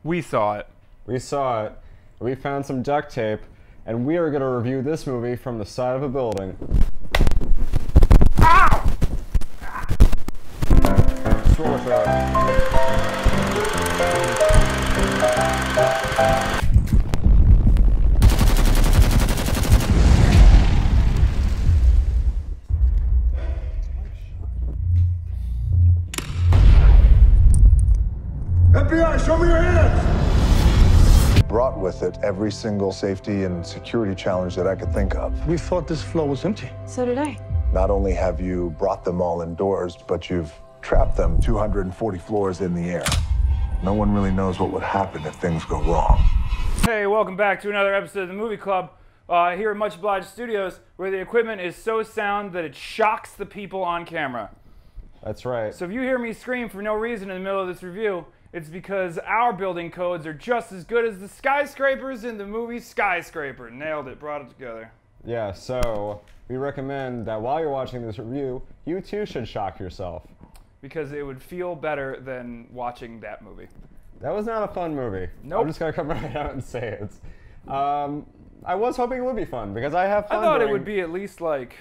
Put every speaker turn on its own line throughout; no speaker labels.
We saw it.
We saw it. We found some duct tape, and we are going to review this movie from the side of a building.
Ow!
Swirl with that.
FBI, show me your hands!
Brought with it every single safety and security challenge that I could think of.
We thought this floor was empty.
So did I.
Not only have you brought them all indoors, but you've trapped them 240 floors in the air. No one really knows what would happen if things go wrong.
Hey, welcome back to another episode of the Movie Club here at MuchObliged Studios, where the equipment is so sound that it shocks the people on camera.
That's right.
So if you hear me scream for no reason in the middle of this review, it's because our building codes are just as good as the skyscrapers in the movie Skyscraper. Nailed it, brought it together.
Yeah, so we recommend that while you're watching this review, you too should shock yourself.
Because it would feel better than watching that movie.
That was not a fun movie.
Nope.
I'm just gonna come right out and say it. I was hoping it would be fun because I have fun.
I thought it would be at least like,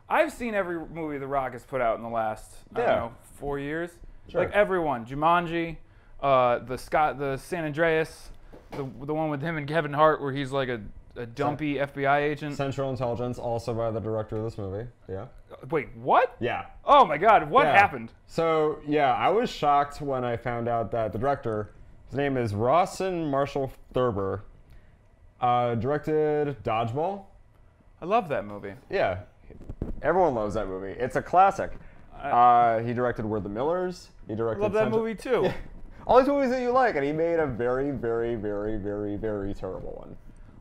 I've seen every movie The Rock has put out in the last, I don't know, 4 years.
Sure.
Like everyone, Jumanji, the San Andreas, the one with him and Kevin Hart where he's like a dumpy FBI agent.
Central Intelligence, also by the director of this movie. Yeah.
Wait, what?
Yeah.
Oh my God, what happened?
So, yeah, I was shocked when I found out that the director, his name is Rawson Marshall Thurber, directed Dodgeball.
I love that movie.
Yeah. Everyone loves that movie. It's a classic. He directed We're the Millers. He directed
I love that movie too.
Yeah. All these movies that you like, and he made a very, very, very, very, very terrible one.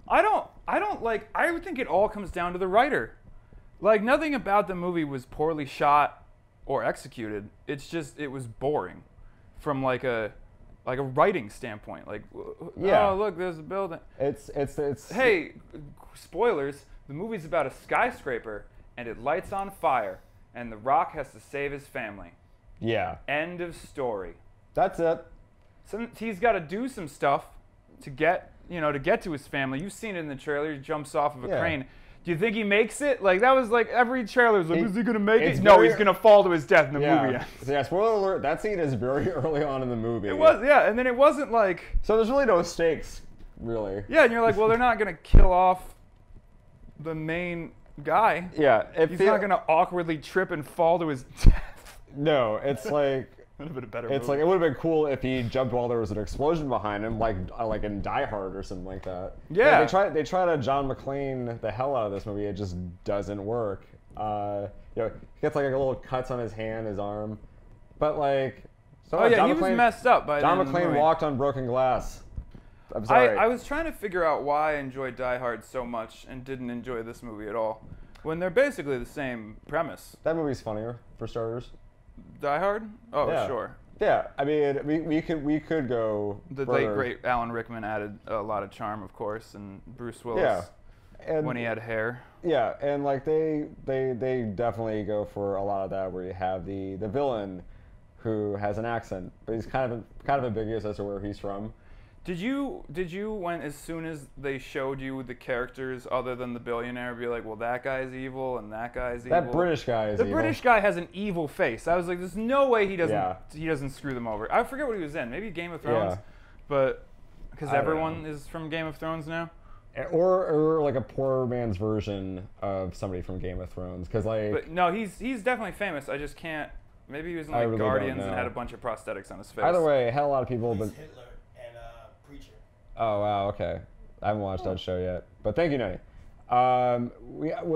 I would think it all comes down to the writer. Like, nothing about the movie was poorly shot or executed. It's just, it was boring from like a writing standpoint. Like,
yeah.
Oh, look, there's a building.
It's
Hey, spoilers, the movie's about a skyscraper and it lights on fire and The Rock has to save his family.
Yeah.
End of story.
That's it.
So he's got to do some stuff to get to his family. You've seen it in the trailer. He jumps off of a crane. Do you think he makes it? Like, that was like every trailer was like, is he going to make it? No, he's going to fall to his death in the movie ends.
Yeah, spoiler alert, that scene is very early on in the movie.
It was, yeah, and then it wasn't like...
So there's really no stakes, really.
Yeah, and you're like, well, they're not going to kill off the main guy.
Yeah.
He's not going to awkwardly trip and fall to his death.
No, it's like...
Would have been a better
It's
movie.
like, it would have been cool if he jumped while there was an explosion behind him, like in Die Hard or something like that.
Yeah.
Like they try to John McClane the hell out of this movie. It just doesn't work. He gets like a little cuts on his hand, his arm. But like... So
John McClane, he was messed up by
John
the end of the
McClane
movie.
walked on broken glass. I'm sorry.
I was trying to figure out why I enjoyed Die Hard so much and didn't enjoy this movie at all. When they're basically the same premise.
That movie's funnier, for starters.
Die Hard? Oh,
yeah.
Sure.
Yeah, I mean, we could go
The
further.
late, great Alan Rickman added a lot of charm, of course, and Bruce Willis
and,
when he had hair.
Yeah, and like they definitely go for a lot of that, where you have the villain who has an accent, but he's kind of ambiguous as to where he's from. Did you
when as soon as they showed you the characters other than the billionaire, be like, well, that guy's evil and that guy's evil?
That British guy is
evil.
evil.
The British guy has an evil face. I was like, there's no way he doesn't screw them over. I forget what he was in. Maybe Game of Thrones, but because everyone is from Game of Thrones now.
Or like a poor man's version of somebody from Game of Thrones, because like.
But no, he's definitely famous. I just can't. Maybe he was in like
really
Guardians and had a bunch of prosthetics on his face.
Either way, had a lot of people, but.
Hitler and Preacher.
Oh wow, okay. I haven't watched that show yet, but thank you, Nunnie.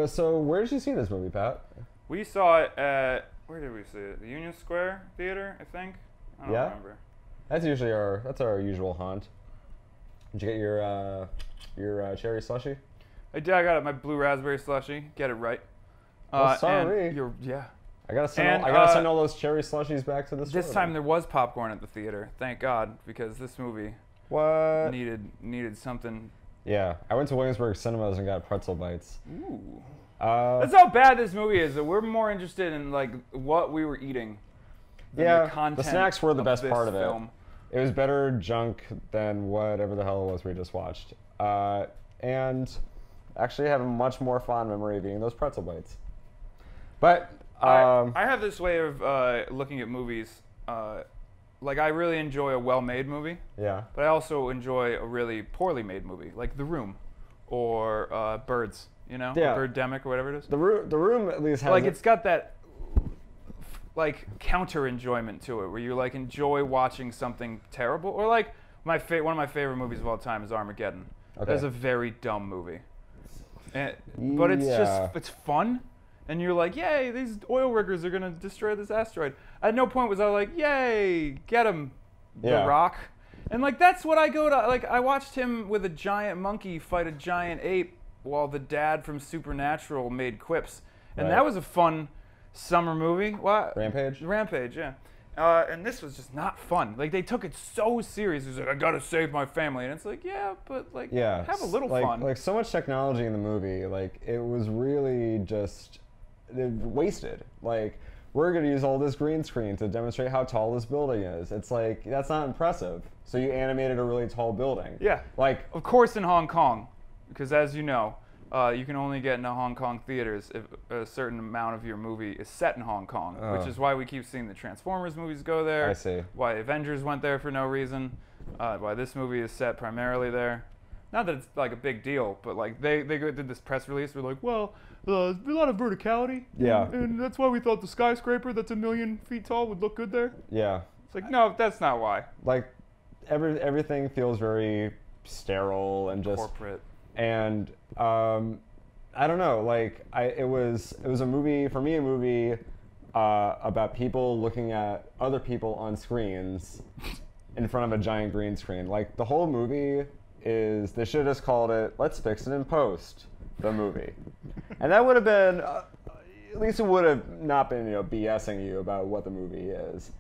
So where did you see this movie, Pat?
We saw it at, where did we see it? The Union Square Theater, I think. I don't remember.
That's usually our usual haunt. Did you get your cherry slushie?
I did. I got it. My blue raspberry slushie. Get it right.
Sorry. I gotta send all those cherry slushies back to the store.
This time there was popcorn at the theater. Thank God, because this movie needed something.
Yeah, I went to Williamsburg Cinemas and got pretzel bites.
Ooh. That's how bad this movie is. That we're more interested in like what we were eating. Than the content
the snacks were the best part of it. It was better junk than whatever the hell it was we just watched. And actually have a much more fond memory of eating those pretzel bites. But
I have this way of looking at movies. Like, I really enjoy a well-made movie.
Yeah.
But I also enjoy a really poorly made movie, like The Room or Birds, you know?
Yeah.
Or Birdemic or whatever it is.
The room at least has
Like, it's got that like counter enjoyment to it, where you like enjoy watching something terrible. Or like one of my favorite movies of all time is Armageddon.
Okay.
That's a very dumb movie, but it's just it's fun, and you're like, yay, these oil riggers are gonna destroy this asteroid. At no point was I like, yay, get him, The Rock. And like that's what I go to. Like I watched him with a giant monkey fight a giant ape while the dad from Supernatural made quips, and that was a fun summer movie. What? Rampage, yeah. And this was just not fun. Like they took it so serious. It was like, I gotta save my family, and it's like, yeah, but like, have a little fun.
Like so much technology in the movie, like it was really just wasted. Like we're gonna use all this green screen to demonstrate how tall this building is. It's like that's not impressive. So you animated a really tall building.
Yeah.
Like
of course in Hong Kong, because as you know, you can only get into Hong Kong theaters if a certain amount of your movie is set in Hong Kong, which is why we keep seeing the Transformers movies go there.
I see.
Why Avengers went there for no reason. Why this movie is set primarily there. Not that it's like a big deal, but like they did this press release. We're like, well, there's a lot of verticality.
Yeah.
And that's why we thought the skyscraper that's 1 million feet tall would look good there.
Yeah.
It's like, no, that's not why.
Like everything feels very sterile and just
corporate.
And I don't know, like it was a movie for me, about people looking at other people on screens in front of a giant green screen. Like the whole movie is, they should have just called it "Let's Fix It in Post," the movie, and that would have been at least it would have not been BSing you about what the movie is.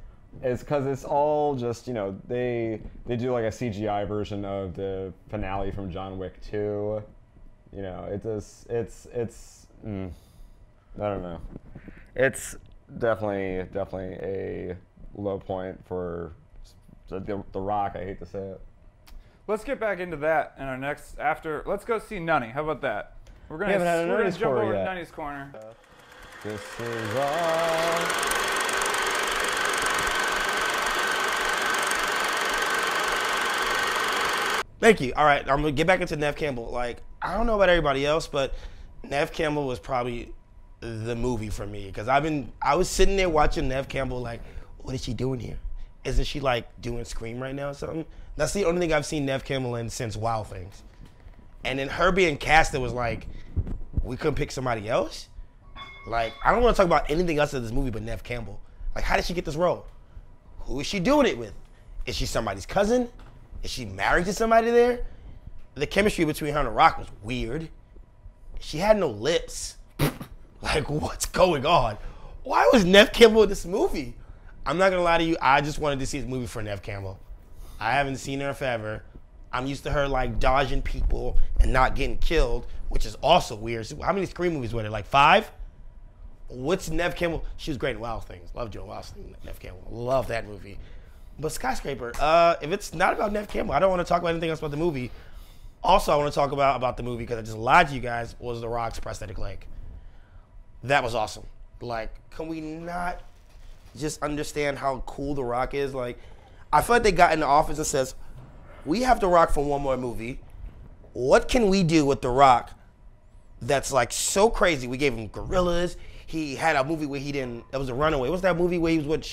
It's because it's all just they do like a CGI version of the finale from John Wick 2. It's I don't know. It's definitely a low point for the Rock. I hate to say it.
Let's get back into that in our next Let's go see Nunnie. How about that? We're gonna jump over to Nunnie's corner.
This is all.
Thank you. All right, I'm gonna get back into Neve Campbell. Like, I don't know about everybody else, but Neve Campbell was probably the movie for me, because I was sitting there watching Neve Campbell like, what is she doing here? Isn't she like doing Scream right now or something? That's the only thing I've seen Neve Campbell in since Wild Things. And then her being cast, it was like, we couldn't pick somebody else? Like, I don't want to talk about anything else in this movie but Neve Campbell. Like, how did she get this role? Who is she doing it with? Is she somebody's cousin? Is she married to somebody there? The chemistry between her and The Rock was weird. She had no lips. Like, what's going on? Why was Neve Campbell in this movie? I'm not gonna lie to you, I just wanted to see this movie for Neve Campbell. I haven't seen her forever. I'm used to her like dodging people and not getting killed, which is also weird. So how many Scream movies were there? Like 5? What's Neve Campbell? She was great in Wild Things. Love doing Wild Things. Neve Campbell. Love that movie. But Skyscraper, if it's not about Neve Campbell, I don't want to talk about anything else about the movie. Also, I want to talk about the movie, because I just lied to you guys, was The Rock's prosthetic leg. That was awesome. Like, can we not just understand how cool The Rock is? Like, I feel like they got in the office and says, we have The Rock for one more movie. What can we do with The Rock that's like so crazy? We gave him gorillas. He had a movie where it was a runaway. What's that movie where he was with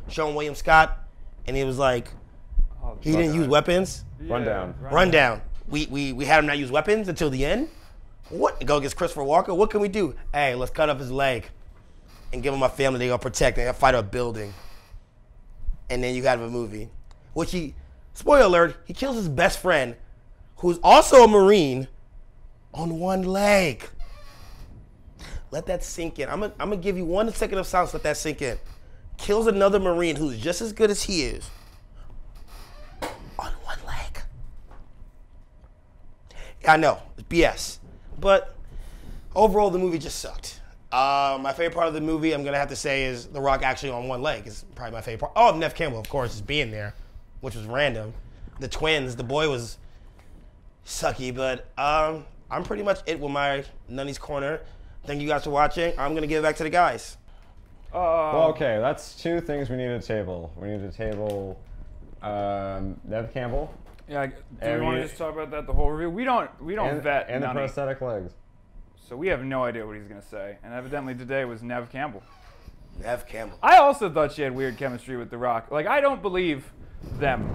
Sean William Scott? And he was like, he didn't use weapons.
Yeah,
Rundown. We had him not use weapons until the end. What? Go against Christopher Walker? What can we do? Hey, let's cut off his leg and give him a family they're gonna protect. They're gonna fight a building. And then you have a movie. Which spoiler alert, he kills his best friend, who's also a Marine, on one leg. Let that sink in. I'm gonna give you 1 second of silence, let that sink in. Kills another Marine who's just as good as he is on one leg. I know, it's BS. But overall, the movie just sucked. My favorite part of the movie, I'm gonna have to say, is The Rock actually on one leg. It's probably my favorite part. Oh, Neve Campbell, of course, is being there. which was random. The twins, the boy was sucky, but I'm pretty much it with my Nunnies Corner. Thank you guys for watching. I'm going to give it back to the guys.
Well, okay, that's two things we need to table. We need to table Neve Campbell.
Yeah, do we want to just talk about that the whole review? We don't vet
and the
Nunnie,
prosthetic legs.
so we have no idea what he's gonna say. And evidently today was Neve Campbell.
Neve Campbell.
I also thought she had weird chemistry with The Rock. Like, I don't believe them.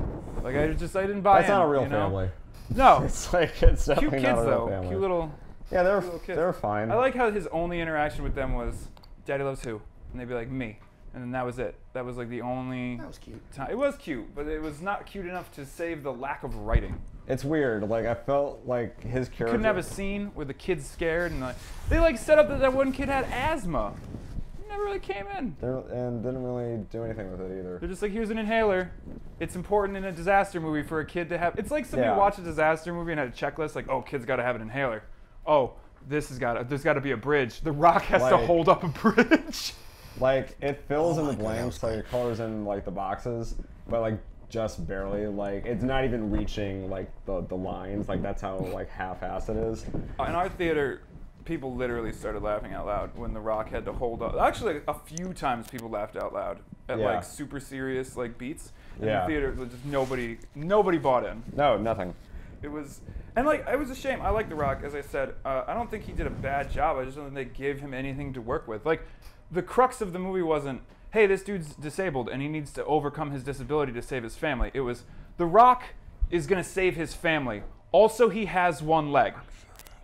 Like, I didn't buy
That's
in.
not a real
you know?
family.
No.
It's
Cute
definitely
kids
not a real
though.
family.
Cute little.
Yeah,
cute little kids.
they were fine.
I like how his only interaction with them was, "Daddy loves who?" And they'd be like, "Me." And then that was it. That was like the only.
That was cute.
Time. It was cute, but it was not cute enough to save the lack of writing.
It's weird. Like, I felt like his character.
Couldn't have a scene where the kid's scared and like they like set up that one kid had asthma. It never really came in.
And didn't really do anything with it either.
They're just like, here's an inhaler. It's important in a disaster movie for a kid to have. It's like somebody
Yeah.
watched a disaster movie and had a checklist like, oh, kids got to have an inhaler. Oh, there's got to be a bridge. The Rock has to
Like-
hold up a bridge.
Like, it fills in the blanks, like it colors in like the boxes, but like just barely. Like, it's not even reaching like the lines. Like, that's how like half-assed it is.
In our theater, people literally started laughing out loud when The Rock had to hold up. Actually, a few times people laughed out loud at
Yeah.
like super serious like beats. In
Yeah.
the theater, just nobody bought in.
No, nothing.
It was, and like, it was a shame. I like The Rock, as I said. I don't think he did a bad job. I just don't think they gave him anything to work with. Like, the crux of the movie wasn't, hey, this dude's disabled and he needs to overcome his disability to save his family. It was, The Rock is going to save his family. Also, he has one leg.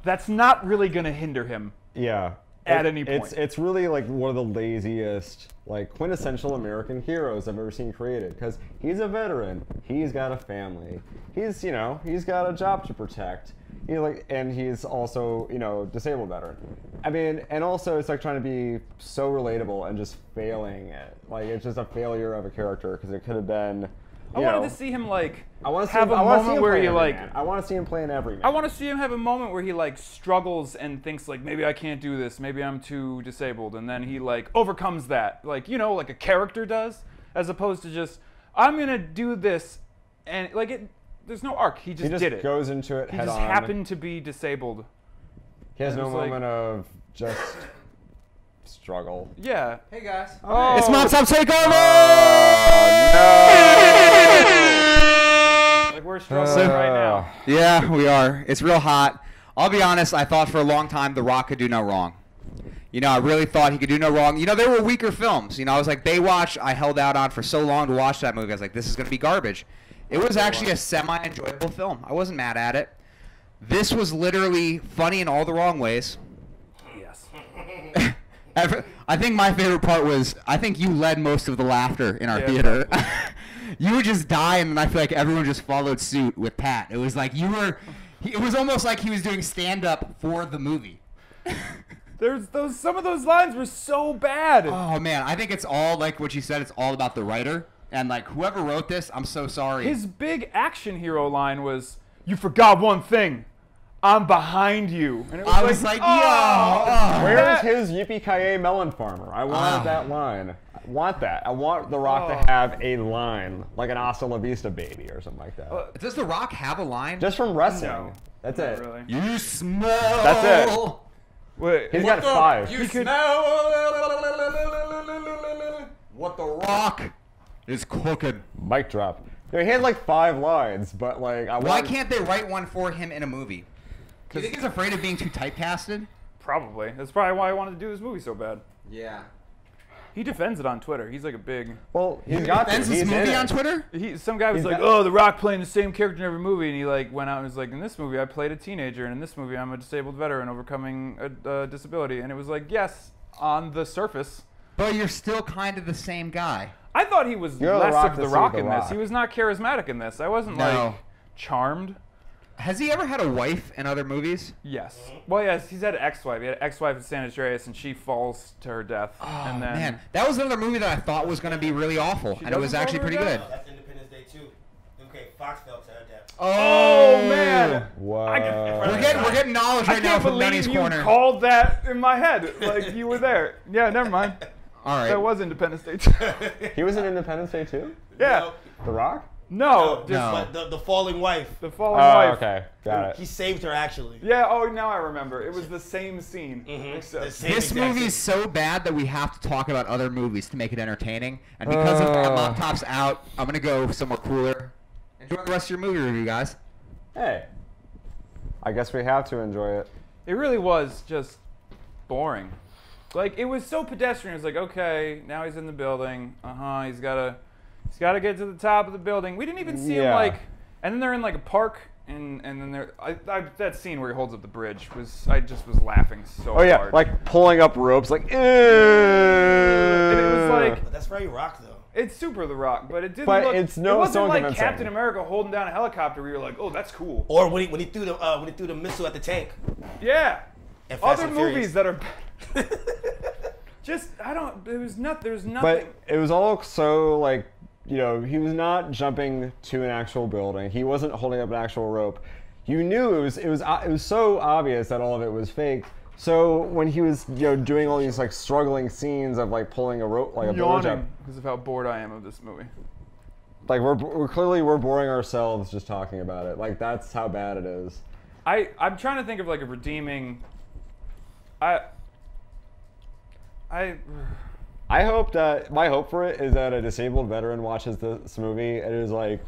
That's not really going to hinder him.
Yeah.
At any point.
It's really like one of the laziest, like quintessential American heroes I've ever seen created. Because he's a veteran, he's got a family, he's got a job to protect. And he's also disabled veteran. I mean, and also it's like trying to be so relatable and just failing it. Like, it's just a failure of a character because it could have been.
I wanted to see him like
I want to
have a moment where he like.
I want to see him play in every man.
I want to see him have a moment where he like struggles and thinks like, maybe I can't do this, maybe I'm too disabled, and then he like overcomes that, like like a character does, as opposed to just, I'm gonna do this, and like it. There's no arc. He just did it.
Goes into it
He
head
just
on.
happened to be disabled.
He has
and
no
it was like-
moment of just struggle.
Yeah.
Hey guys.
Oh,
It's Mom Stop Takeover!
like we're struggling right now.
Yeah, we are. It's real hot. I'll be honest, I thought for a long time The Rock could do no wrong. I really thought he could do no wrong. There were weaker films. I was like, Baywatch, I held out on for so long to watch that movie. I was like, this is going to be garbage. It was actually a semi-enjoyable film. I wasn't mad at it. This was literally funny in all the wrong ways.
Yes.
I think my favorite part was, I think you led most of the laughter in our
Yeah,
theater. You would just die, and then I feel like everyone just followed suit with Pat. It was like it was almost like he was doing stand-up for the movie.
Some of those lines were so bad.
Oh, man. I think it's all, like what you said, it's all about the writer. And, like, whoever wrote this, I'm so sorry.
His big action hero line was, "You forgot one thing. I'm behind you." And it was
I was like, yo.
Where's his yippee-ki-yay melon farmer? I wanted that line. I want that. I want The Rock to have a line, like an Hasta La Vista baby or something like that.
Does The Rock have a line?
Just from wrestling.
No,
That's
not
it.
really.
You smell.
That's it.
Wait,
He's got 5.
You smell. What The Rock is cooking.
Mic drop. He had like 5 lines, but like
Why can't they write one for him in a movie? Do you think he's afraid of being too typecasted?
Probably. That's probably why I wanted to do this movie so bad.
Yeah.
He defends it on Twitter. He's like a big.
Well, he's got to.
Defends
He's
this
in
movie
it.
on Twitter?
Some guy was
He's
like,
got-
"Oh, The Rock playing the same character in every movie," and he like went out and was like, "In this movie, I played a teenager, and in this movie, I'm a disabled veteran overcoming a disability." And it was like, yes, on the surface.
But you're still kind of the same guy.
I thought he was
You're The
less
Rock
of
to
The
see
Rock
The
in
Rock.
this. He was not charismatic in this. I wasn't
No.
like charmed.
Has he ever had a wife in other movies?
Yes. Well, yes, he's had an ex-wife. He had an ex-wife in San Andreas, and she falls to her death.
Oh,
and then,
man. That was another movie that I thought was going to be really awful, and it was
doesn't
actually
fall to
pretty
her
good.
death?
That's Independence Day 2. Okay, Fox fell to her death.
Oh, man.
Whoa.
We're getting knowledge
I
right now
can't
from
believe
Nunnie's
you
Corner.
called that in my head. Like, you were there. Yeah, never mind.
All right.
That was Independence Day 2.
He was in Independence Day too?
Yeah.
The Rock?
No, just
No.
But the falling wife.
the fallen wife.
Okay, got it.
He saved her actually.
Yeah. Oh, now I remember. It was the same scene. Except
The same
This
exact
movie is
scene.
so bad that we have to talk about other movies to make it entertaining. And because of that, Mop Top's out. I'm gonna go somewhere cooler. Enjoy the rest of your movie review, guys.
Hey, I guess we have to enjoy it.
it really was just boring. Like it was so pedestrian. It's like, okay, now he's in the building. He's gotta get to the top of the building. We didn't even see him
Yeah.
like, and then they're in like a park, and then that scene where he holds up the bridge I just was laughing so
Oh yeah,
hard.
like pulling up ropes, like.
And it was like,
But that's very Rock though.
it's super The Rock, but it didn't
But
look.
it's
it
no
wasn't
so
like
convincing.
Captain America holding down a helicopter where you're like, oh, that's cool.
Or when he threw the missile at the tank.
Yeah.
And Fast
Other
and Furious.
movies that are. Just I don't. There was nothing.
But it was all so like, you know, he was not jumping to an actual building. He wasn't holding up an actual rope. You knew it was so obvious that all of it was fake. So when he was, you know, doing all these like struggling scenes of like pulling a rope, like a bridge up,
yawning because of how bored I am of this movie.
like we're clearly boring ourselves just talking about it. Like that's how bad it is.
I'm trying to think of like a redeeming. I
hope that my hope for it is that a disabled veteran watches this movie and is like,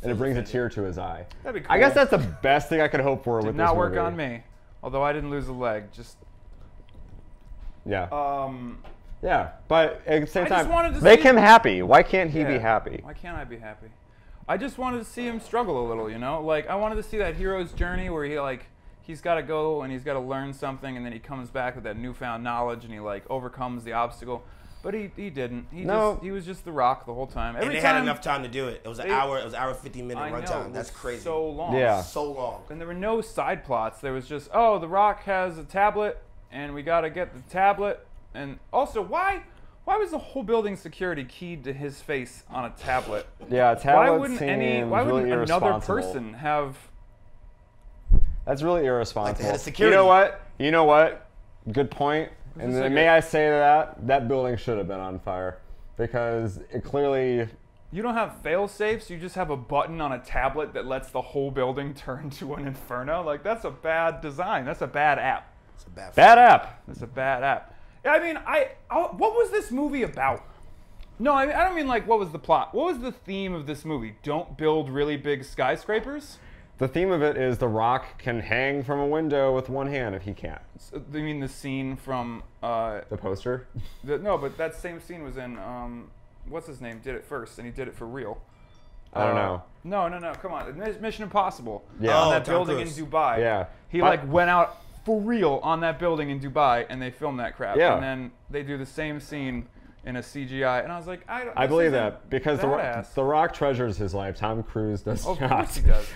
and it brings a tear to his eye.
That'd be cool.
I guess that's the best thing I could hope for
did
with
not
this
work
movie.
on me. Although I didn't lose a leg. Just
Yeah. Yeah, but at the same
I
time,
just wanted to
make
see-
him happy. Why can't he be
yeah.
happy?
Why can't I be happy? I just wanted to see him struggle a little, you know? Like I wanted to see that hero's journey where he's got to go and he's got to learn something, and then he comes back with that newfound knowledge and he like overcomes the obstacle. But he didn't. He was just The Rock the whole time.
And they had enough time to do it. It was an hour. It was an hour 50-minute
I know,
runtime.
it
That's
was
crazy.
So long.
Yeah.
So long.
And there were no side plots. There was just, oh, The Rock has a tablet, and we got to get the tablet. And also, why was the whole building security keyed to his face on a tablet?
Yeah, tablet
Why wouldn't
really
another
irresponsible.
person have?
That's really irresponsible.
head of security.
You know what? Good point. And
this
then
like
may
a-
I say that building should have been on fire because it clearly.
You don't have fail safes. You just have a button on a tablet that lets the whole building turn to an inferno. Like that's a bad design. That's a bad app.
It's a bad.
Bad app.
That's a bad app. I mean, what was this movie about? No, I don't mean like what was the plot. What was the theme of this movie? Don't build really big skyscrapers?
The theme of it is The Rock can hang from a window with one hand if he can't.
So, you mean the scene from
The poster?
no, but that same scene was in what's his name did it first, and he did it for real.
I don't know.
No, come on. Mission Impossible.
Yeah.
On
Oh,
that
Tom
building
Cruise.
in Dubai.
Yeah.
He
But-
like went out for real on that building in Dubai, and they filmed that crap.
Yeah.
And then they do the same scene in a CGI, and I was like,
I believe that because
badass.
the Rock treasures his life. Tom Cruise does
Of
not.
course he does.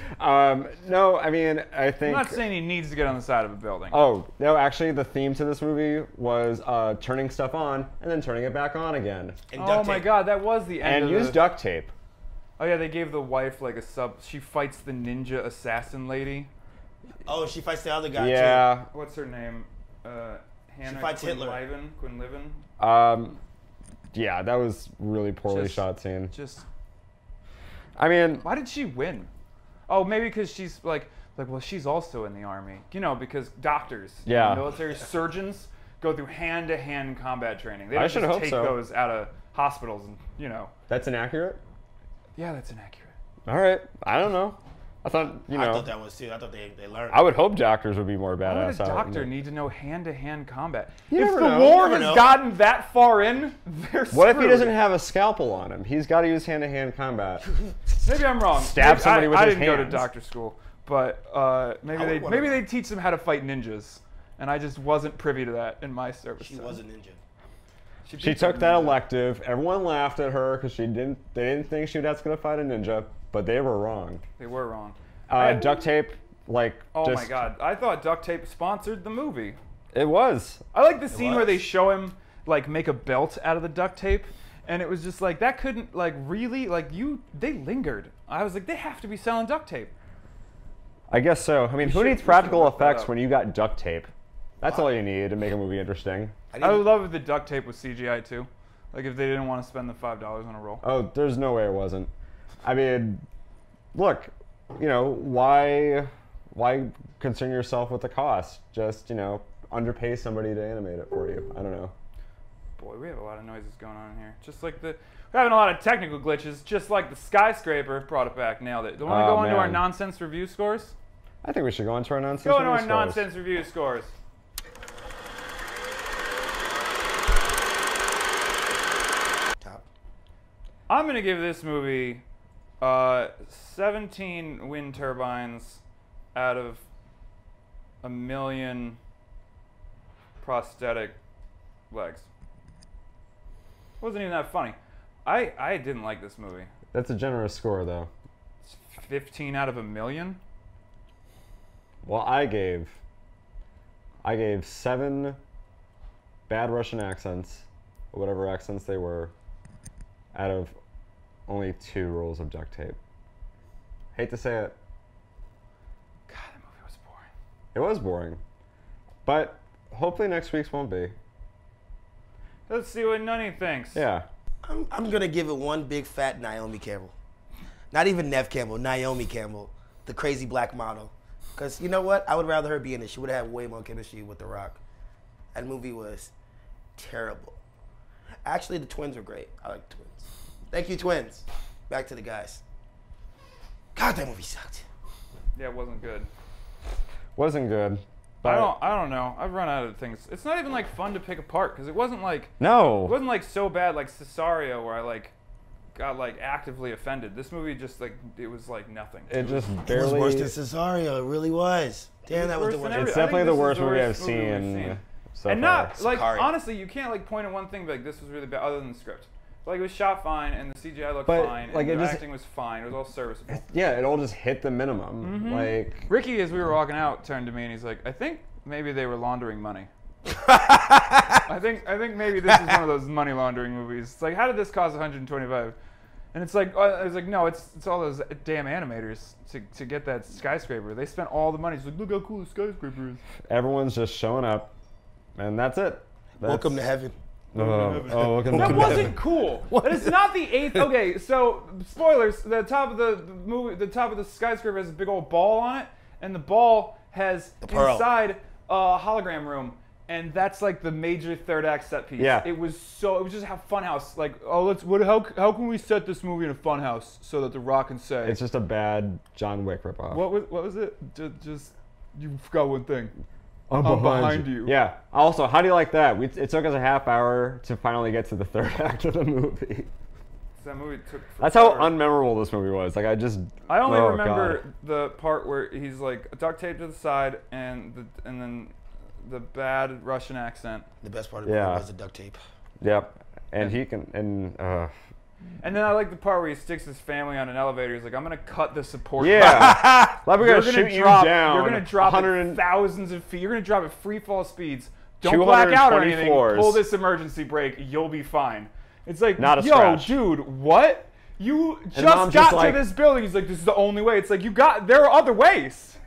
No, I mean I
I'm
think.
not saying he needs to get on the side of a building.
Oh no! Actually, the theme to this movie was turning stuff on and then turning it back on again,
And
Oh
duct
my
tape.
God, that was the end.
and
of
use
the,
duct tape.
Oh yeah, they gave the wife like a sub. She fights the ninja assassin lady.
Oh, she fights the other guy
Yeah.
What's her name? Hannah
fights Hitler.
Quinlivan.
Yeah, that was really poorly
Just-
shot scene.
Just
I mean,
why did she win? Oh, maybe because she's like well, she's also in the army. You know, because doctors,
Yeah.
military surgeons go through hand-to-hand combat training. They
I
don't
should
just
hope
take
so.
those out of hospitals and
that's inaccurate.
Yeah, that's inaccurate.
All right, I don't know. I thought
I thought that was too. I thought they learned.
I would hope doctors would be more
Why would
badass.
a
out
doctor
there.
need to know hand-to-hand combat?
You
If
never
the
know.
war
You
has
never know.
gotten that far in, they're
What if he
screwed.
doesn't have a scalpel on him? He's got to use hand-to-hand combat.
Maybe I'm wrong.
Stab
Maybe-
somebody with
I
his
didn't go to
hands.
doctor school, but maybe they teach them how to fight ninjas, and I just wasn't privy to that in my service.
She
so.
was a ninja.
She
beat
took
the
that
ninja.
elective. Everyone laughed at her because they didn't think she was going to fight a ninja, but they were wrong.
They were wrong.
Duct tape, like
Oh
just,
my God! I thought duct tape sponsored the movie.
It was.
I like the scene where
was.
they show him like make a belt out of the duct tape, and it was just like that couldn't like really like they lingered. I was like, they have to be selling duct tape.
I guess so. I mean, who
should-
needs
we
practical
should look that
effects
up.
when you got duct tape? That's all you need to make a movie interesting.
I would love if the duct tape was CGI too. Like if they didn't want to spend the $5 on a roll.
Oh, there's no way it wasn't. I mean, look, you know, why concern yourself with the cost? Just, you know, underpay somebody to animate it for you. I don't know.
Boy, we have a lot of noises going on in here. Just like we're having a lot of technical glitches, just like the Skyscraper brought it back, nailed it. Do you want to go into our nonsense review scores?
I think we should go into our nonsense
Go
review
into our
scores.
nonsense review scores.
Top.
I'm going to give this movie 17 wind turbines out of a million prosthetic legs. Wasn't even that funny. I didn't like this movie.
That's a generous score, though.
15 out of a million?
Well, I gave 7 bad Russian accents, or whatever accents they were, out of only 2 rolls of duct tape. Hate to say it.
God, that movie was boring.
It was boring. But hopefully next week's won't be.
Let's see what Nunnie thinks.
Yeah.
I'm gonna give it one big fat Naomi Campbell. Not even Neve Campbell, Naomi Campbell, the crazy black model. Because you know what? I would rather her be in it. She would have had way more chemistry with The Rock. That movie was terrible. Actually, the twins were great. I like the twins. Thank you, twins. Back to the guys. God, that movie sucked.
Yeah, it wasn't good.
Wasn't good. But
I don't know. I've run out of things. It's not even like fun to pick apart because it wasn't like
no.
it wasn't like so bad like Cesario where I like got like actively offended. This movie just like it was like nothing.
It just
It
barely.
was worse than Cesario. It really was. Damn, that was the
worse than
worst.
every-
It's
I
definitely
think
the
this is
worst
the
movie I've
worst movie we've
seen so
and
far.
not like
Sicario.
honestly, you can't like point at one thing and be like this was really bad other than the script. Like it was shot fine and the CGI looked
But,
fine
like,
and
it
the
just-
acting was fine. It was all serviceable.
Yeah, it all just hit the minimum. Like
Ricky, as we were walking out, turned to me and he's like, "I think maybe they were laundering money." I think maybe this is one of those money laundering movies. It's like, how did this cost 125? And it's like, I was like, no, it's all those damn animators to get that skyscraper. They spent all the money. It's like, look how cool the skyscraper is.
everyone's just showing up, and that's it.
Welcome to heaven.
Welcome
That
to
wasn't cool. That is not the 8th. Okay, so spoilers. The top of the movie, the top of the skyscraper has a big old ball on it, and the ball has
pearl.
inside a hologram room, and that's like the major third act set piece.
Yeah.
It was just a funhouse. Like, oh, how can we set this movie in a funhouse so that The Rock can say
It's just a bad John Wick ripoff.
what was it? Just you forgot one thing.
I'm
behind you.
Yeah. Also, how do you like that? It took us a half hour to finally get to the third act of the movie.
That movie took.
That's how
forever.
unmemorable this movie was. Like
I only
oh,
remember
God.
the part where he's like duct taped to the side and then the bad Russian accent.
The best part of it
Yeah.
was the duct tape.
Yep. And he can
And then I like the part where he sticks his family on an elevator. He's like, "I'm gonna cut the support."
yeah. Like we're
You're
gonna
gonna
shoot
drop.
you down.
You're gonna drop
100
at thousands of feet. You're gonna drop at free fall speeds. Don't black out or
220
anything.
floors.
Pull this emergency brake. You'll be fine. It's like,
Not a
yo,
scratch.
dude, what? You
mom's
just
just
got
like-
to this building. He's like, this is the only way. It's like there are other ways.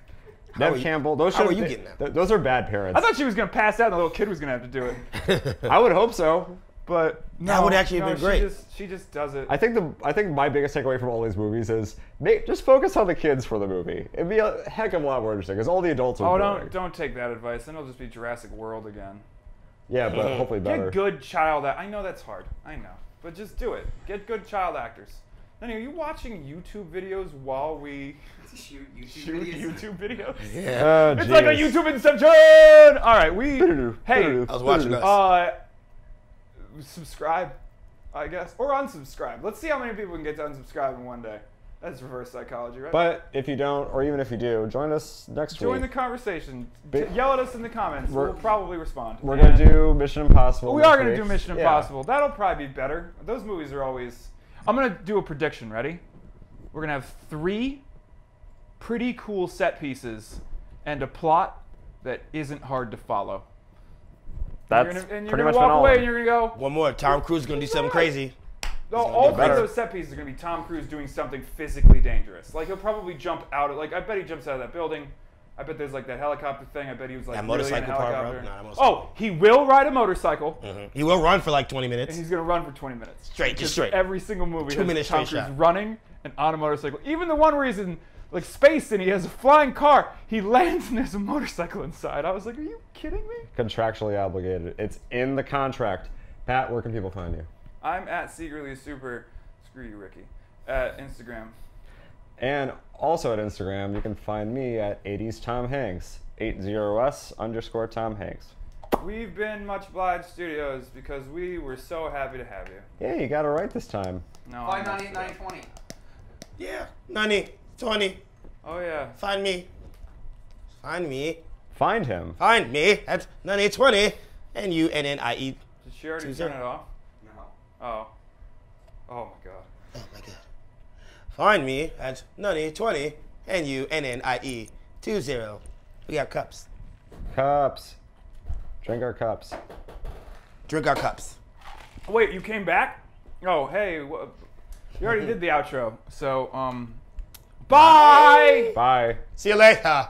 Neve Campbell. Those
how
should-
are you getting that?
Those are bad parents.
I thought she was gonna pass out and the little kid was gonna have to do it.
I would hope so.
But no,
That would actually have been great.
She just does it.
I think my biggest takeaway from all these movies is just focus on the kids for the movie. It'd be a heck of a lot more interesting because all the adults are boring.
don't take that advice. Then it'll just be Jurassic World again.
Yeah, but hopefully better.
Get good child. I know that's hard. I know, but just do it. Get good child actors. Then are you watching YouTube videos while we
Shoot
shoot YouTube videos?
Yeah.
It's like a YouTube Inception. All right, hey,
I was watching us.
Subscribe, I guess, or unsubscribe. Let's see how many people can get to unsubscribe in one day. That's reverse psychology, right?
But if you don't, or even if you do, join us next
Join the
week.
conversation.
Bi-
Yell at us in the comments.
We're-
We'll probably respond.
We're gonna do Mission Impossible.
We
next
are going to
week.
do Mission
Yeah.
Impossible. That'll probably be better. Those movies are always... I'm going to do a prediction. Ready? We're going to have 3 pretty cool set pieces and a plot that isn't hard to follow.
That's
you're
pretty
gonna
much
walk
been all
away
of
and
them.
you're going to go...
One more. Tom Cruise is gonna do something crazy.
All 3 of
better.
those set pieces are going to be Tom Cruise doing something physically dangerous. Like, he'll probably jump out of... Like, I bet he jumps out of that building. I bet there's, like, that helicopter thing. I bet he was, like,
That
really in a
motorcycle part, bro.
helicopter.
Nah, that motorcycle.
Oh, he will ride a motorcycle.
He will run for like 20
And
minutes.
he's gonna run for 20 minutes.
Straight, just
Because
straight.
Every single movie
2
has
minutes
Tom
straight
Cruise
shot.
running and on a motorcycle. Even the one where he's in like space and he has a flying car, he lands and there's a motorcycle inside. I was like, are you kidding me?
Contractually obligated. It's in the contract. Pat, where can people find you?
I'm at Secretly Super. Screw you, Ricky. At Instagram.
And also at Instagram, you can find me at 80s Tom Hanks. 80s_Tom Hanks.
We've been MuchObliged Studios because we were so happy to have you.
Yeah, you got it right this time.
No,
598 920.
Yeah. 90, 20.
Oh yeah.
Find me. Find me.
Find him.
Find me at 9020 NUNNIE.
Did she already
20.
turn it off?
No.
Oh. Oh my god.
Oh my god. Find me at 9020 NUNNIE 20. We got cups.
Cups. Drink our cups.
Drink our cups.
Wait, you came back? Oh, hey. You already did the outro. So, bye!
Bye.
See you later.